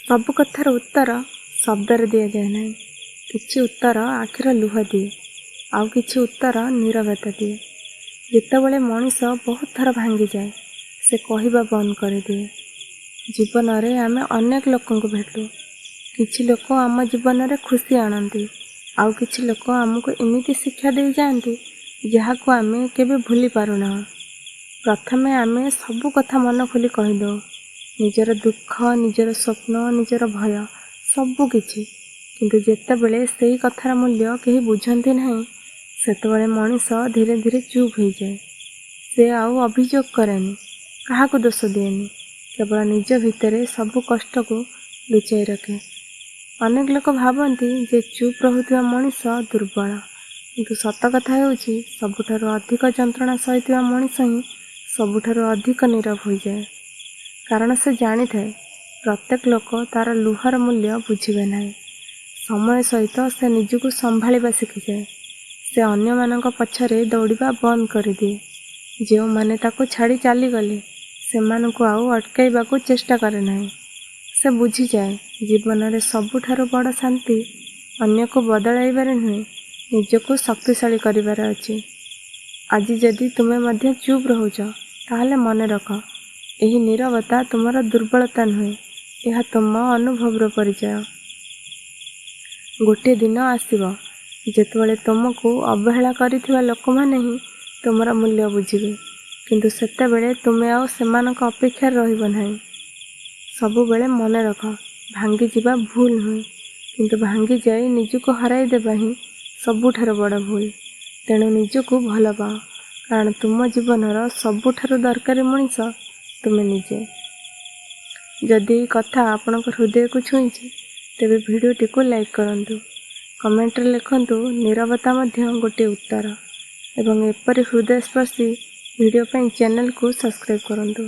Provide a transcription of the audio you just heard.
ସବୁ କଥାର ଉତ୍ତର ଶବ୍ଦରେ ଦିଆଯାଏ ନାହିଁ। କିଛି ଉତ୍ତର ଆଖିର ଲୁହ ଦିଏ, ଆଉ କିଛି ଉତ୍ତର ନୀରବତା ଦିଏ। ଯେତେବେଳେ ମଣିଷ ବହୁତ ଥର ଭାଙ୍ଗିଯାଏ, ସେ କହିବା ବନ୍ଦ କରିଦିଏ। ଜୀବନରେ ଆମେ ଅନେକ ଲୋକଙ୍କୁ ଭେଟୁ। କିଛି ଲୋକ ଆମ ଜୀବନରେ ଖୁସି ଆଣନ୍ତି, ଆଉ କିଛି ଲୋକ ଆମକୁ ଏମିତି ଶିକ୍ଷା ଦେଇଯାଆନ୍ତି ଯାହାକୁ ଆମେ କେବେ ଭୁଲି ପାରୁନାହୁଁ। ପ୍ରଥମେ ଆମେ ସବୁ କଥା ମନ ଖୋଲି କହିଦେଉ, ନିଜର ଦୁଃଖ, ନିଜର ସ୍ୱପ୍ନ, ନିଜର ଭୟ, ସବୁ କିଛି। କିନ୍ତୁ ଯେତେବେଳେ ସେଇ କଥାର ମୂଲ୍ୟ କେହି ବୁଝନ୍ତି ନାହିଁ, ସେତେବେଳେ ମଣିଷ ଧୀରେ ଧୀରେ ଚୁପ୍ ହୋଇଯାଏ। ସେ ଆଉ ଅଭିଯୋଗ କରେନି, କାହାକୁ ଦୋଷ ଦିଏନି, କେବଳ ନିଜ ଭିତରେ ସବୁ କଷ୍ଟକୁ ଲୁଚାଇ ରଖେ। ଅନେକ ଲୋକ ଭାବନ୍ତି ଯେ ଚୁପ୍ ରହୁଥିବା ମଣିଷ ଦୁର୍ବଳ, କିନ୍ତୁ ସତ କଥା ହେଉଛି ସବୁଠାରୁ ଅଧିକ ଯନ୍ତ୍ରଣା ସହିଥିବା ମଣିଷ ହିଁ ସବୁଠାରୁ ଅଧିକ ନୀରବ ହୋଇଯାଏ। କାରଣ ସେ ଜାଣିଥାଏ ପ୍ରତ୍ୟେକ ଲୋକ ତା'ର ଲୁହର ମୂଲ୍ୟ ବୁଝିବେ ନାହିଁ। ସମୟ ସହିତ ସେ ନିଜକୁ ସମ୍ଭାଳିବା ଶିଖିଯାଏ। ସେ ଅନ୍ୟମାନଙ୍କ ପଛରେ ଦୌଡ଼ିବା ବନ୍ଦ କରିଦିଏ। ଯେଉଁମାନେ ତାକୁ ଛାଡ଼ି ଚାଲିଗଲେ, ସେମାନଙ୍କୁ ଆଉ ଅଟକାଇବାକୁ ଚେଷ୍ଟା କରେ ନାହିଁ। ସେ ବୁଝିଯାଏ ଜୀବନରେ ସବୁଠାରୁ ବଡ଼ ଶାନ୍ତି ଅନ୍ୟକୁ ବଦଳାଇବାରେ ନୁହେଁ, ନିଜକୁ ଶକ୍ତିଶାଳୀ କରିବାରେ ଅଛି। ଆଜି ଯଦି ତୁମେ ମଧ୍ୟ ଚୁପ୍ ରହୁଛ, ତାହେଲେ ମନେ ରଖ, ଏହି ନୀରବତା ତୁମର ଦୁର୍ବଳତା ନୁହେଁ, ଏହା ତୁମ ଅନୁଭବର ପରିଚୟ। ଗୋଟିଏ ଦିନ ଆସିବ ଯେତେବେଳେ ତୁମକୁ ଅବହେଳା କରିଥିବା ଲୋକମାନେ ହିଁ ତୁମର ମୂଲ୍ୟ ବୁଝିବେ, କିନ୍ତୁ ସେତେବେଳେ ତୁମେ ଆଉ ସେମାନଙ୍କ ଅପେକ୍ଷାରେ ରହିବ ନାହିଁ। ସବୁବେଳେ ମନେ ରଖ, ଭାଙ୍ଗିଯିବା ଭୁଲ ନୁହେଁ, କିନ୍ତୁ ଭାଙ୍ଗିଯାଇ ନିଜକୁ ହରାଇ ଦେବା ହିଁ ସବୁଠାରୁ ବଡ଼ ଭୁଲ। ତେଣୁ ନିଜକୁ ଭଲ ପାଅ, କାରଣ ତୁମ ଜୀବନର ସବୁଠାରୁ ଦରକାରୀ ମଣିଷ ତୁମେ ନିଜେ। ଯଦି ଏହି କଥା ଆପଣଙ୍କ ହୃଦୟକୁ ଛୁଇଁଛି, ତେବେ ଭିଡ଼ିଓଟିକୁ ଲାଇକ୍ କରନ୍ତୁ, କମେଣ୍ଟରେ ଲେଖନ୍ତୁ ନୀରବତା ମଧ୍ୟ ଗୋଟିଏ ଉତ୍ତର, ଏବଂ ଏପରି ହୃଦୟସ୍ପର୍ଶୀ ଭିଡ଼ିଓ ପାଇଁ ଚ୍ୟାନେଲକୁ ସବସ୍କ୍ରାଇବ୍ କରନ୍ତୁ।